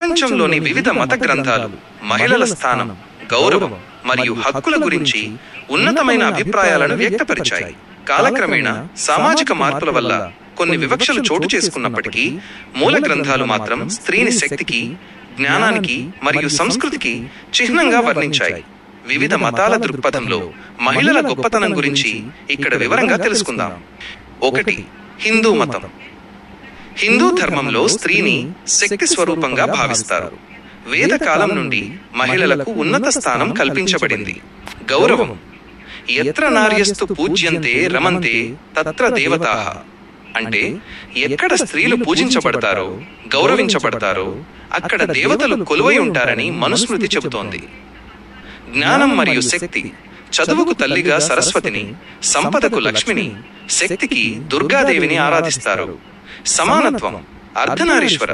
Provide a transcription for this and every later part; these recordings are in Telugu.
ప్రపంచంలోని వివిధ మత గ్రంథాలు మహిళల స్థానం, గౌరవం మరియు హక్కుల గురించి ఉన్నతమైన అభిప్రాయాలను వ్యక్తపరిచాయి. కాలక్రమేణా సామాజిక మార్పుల వల్ల కొన్ని వివక్షలు చోటు చేసుకున్నప్పటికీ మూల గ్రంథాలు మాత్రం స్త్రీని శక్తికి, జ్ఞానానికి మరియు సంస్కృతికి చిహ్నంగా వర్ణించాయి. వివిధ మతాల దృక్పథంలో మహిళల గొప్పతనం గురించి ఇక్కడ వివరంగా తెలుసుకుందాం. 1. హిందూ మతం. హిందూ ధర్మంలో స్త్రీని శక్తి స్వరూపంగా భావిస్తారు. వేదకాలం నుండి మహిళలకు ఉన్నత స్థానం కల్పించబడింది. గౌరవం. యత్ర నార్యస్తు పూజ్యంతే రమంతే తత్ర దేవతాః. అంటే ఎక్కడ స్త్రీలు పూజించబడతారో, గౌరవించబడతారో అక్కడ దేవతలు కొలువై ఉంటారని మనుస్మృతి చెబుతోంది. జ్ఞానం మరియు శక్తి. చదువుకు తల్లిగా సరస్వతిని, సంపదకు లక్ష్మిని, శక్తికి దుర్గాదేవిని ఆరాధిస్తారు. సమానత్వం. అర్ధనారీశ్వర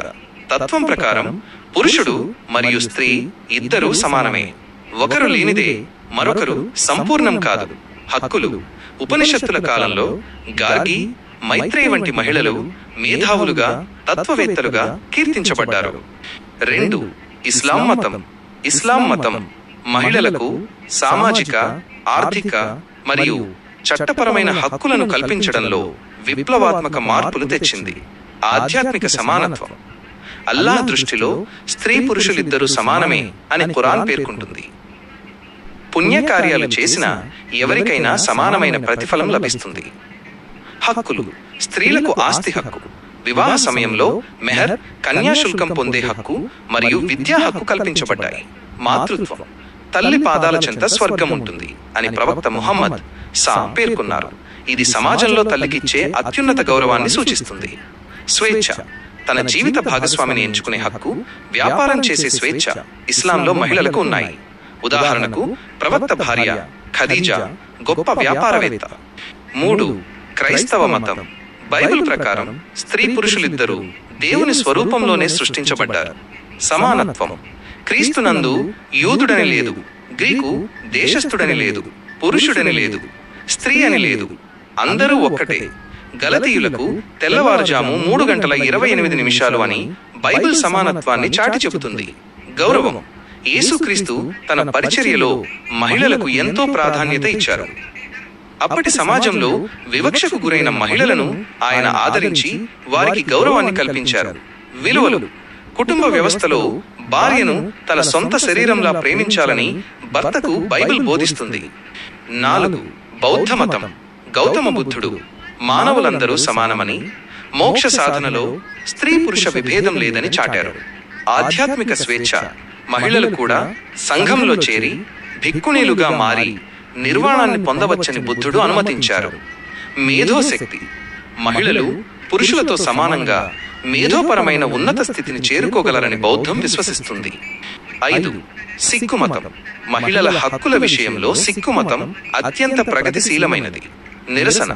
తత్వం ప్రకారం పురుషుడు మరియు స్త్రీ ఇద్దరూ సమానమే. ఒకరు లేనిదే మరొకరు సంపూర్ణం కాదు. హక్కులు. ఉపనిషత్తుల కాలంలో గార్గి, మైత్రేయి వంటి మహిళలు మేధావులుగా, తత్వవేత్తలుగా కీర్తించబడ్డారు. 2. ఇస్లాం మతం. ఇస్లాం మతం మహిళలకు సామాజిక, ఆర్థిక మరియు చట్టపరమైన హక్కులను కల్పించడంలో విప్లవాత్మక మార్పులు తెచ్చింది. ఆధ్యాత్మిక సమానత్వం. అల్లాహ్ దృష్టిలో స్త్రీ పురుషులిద్దరూ సమానమే అని ఖురాన్ పేర్కొంటుంది. పుణ్యకార్యాలు చేసిన ఎవరికైనా సమానమైన ప్రతిఫలం లభిస్తుంది. హక్కులు. స్త్రీలకు ఆస్తి హక్కు, వివాహ సమయంలో మెహర్, కన్యాశుల్కం పొందే హక్కు మరియు విద్యా హక్కు కల్పించబడ్డాయి. మాతృత్వం. తల్లి పాదాల చెంత స్వర్గం ఉంటుంది అని ప్రవక్త ముహమ్మద్ పేర్కొన్నారు. ఇది సమాజంలో తల్లికిచ్చే అత్యున్నత గౌరవాన్ని సూచిస్తుంది. స్వేచ్ఛ. తన జీవిత భాగస్వామిని ఎంచుకునే హక్కు, వ్యాపారం చేసే స్వేచ్ఛ ఇస్లాంలో మహిళలకు ఉన్నాయి. ఉదాహరణకు ప్రవక్త భార్య ఖదీజా గొప్ప వ్యాపారవేత్త. 3. క్రైస్తవ మతం. బైబిల్ ప్రకారం స్త్రీ పురుషులిద్దరూ దేవుని స్వరూపంలోనే సృష్టించబడ్డారు. సమానత్వం. క్రీస్తునందు యూదుడని లేదు, గ్రీకు దేశస్థుడని లేదు, పురుషుడని లేదు, స్త్రీ అని లేదు, అందరూ ఒక్కటే. గలతీయులకు తెల్లవారుజాము 3:28 అని బైబిల్ సమానత్వాన్ని చాటి చెబుతుంది. గౌరవం. యేసుక్రీస్తు తన పరిచర్యలో మహిళలకు ఎంతో ప్రాధాన్యత ఇచ్చారు. అప్పటి సమాజంలో వివక్షకు గురైన మహిళలను ఆయన ఆదరించి వారికి గౌరవాన్ని కల్పించారు. విలువలు. కుటుంబ వ్యవస్థలో భార్యను తన సొంత శరీరంలా ప్రేమించాలని భర్తకు బైబిల్ బోధిస్తుంది. 4. బౌద్ధ మతం. గౌతమ బుద్ధుడు మానవులందరూ సమానమని, మోక్ష సాధనలో స్త్రీ పురుష విభేదం లేదని చాటారు. ఆధ్యాత్మిక స్వేచ్ఛ. మహిళలు కూడా సంఘంలో చేరి భిక్కుణీలుగా మారి నిర్వాణాన్ని పొందవచ్చని బుద్ధుడు అనుమతించారు. మేధోశక్తి. మహిళలు పురుషులతో సమానంగా మేధోపరమైన ఉన్నత స్థితిని చేరుకోగలరని బౌద్ధం విశ్వసిస్తుంది. 5. సిక్కు మతం. మహిళల హక్కుల విషయంలో సిక్కు మతం అత్యంత ప్రగతిశీలమైనది. నిరసన.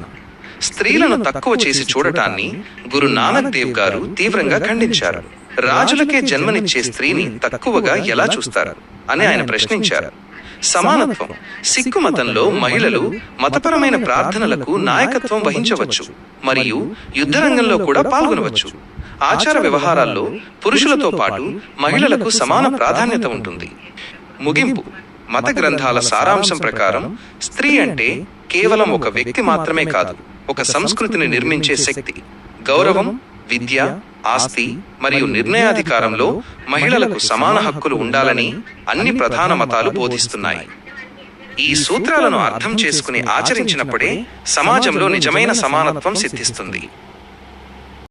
స్త్రీలను తక్కువ చేసి చూడటాన్ని గురు నానక్ దేవ్ గారు తీవ్రంగా ఖండించారు. రాజులకే జన్మనిచ్చే స్త్రీని తక్కువగా ఎలా చూస్తారు అని ఆయన ప్రశ్నించారు. సమానత్వం. సిక్కు మతంలో మహిళలు మతపరమైన ప్రార్థనలకు నాయకత్వం వహించవచ్చు మరియు యుద్ధరంగంలో కూడా పాల్గొనవచ్చు. ఆచార వ్యవహారాల్లో పురుషులతో పాటు మహిళలకు సమాన ప్రాధాన్యత ఉంటుంది. ముగింపు. మత గ్రంథాల సారాంశం ప్రకారం స్త్రీ అంటే కేవలం ఒక వ్యక్తి మాత్రమే కాదు, ఒక సంస్కృతిని నిర్మించే శక్తి. గౌరవం, విద్య, ఆస్తి మరియు నిర్ణయాధికారంలో మహిళలకు సమాన హక్కులు ఉండాలని అన్ని ప్రధాన మతాలు బోధిస్తున్నాయి. ఈ సూత్రాలను అర్థం చేసుకుని ఆచరించినప్పుడే సమాజంలో నిజమైన సమానత్వం సిద్ధిస్తుంది.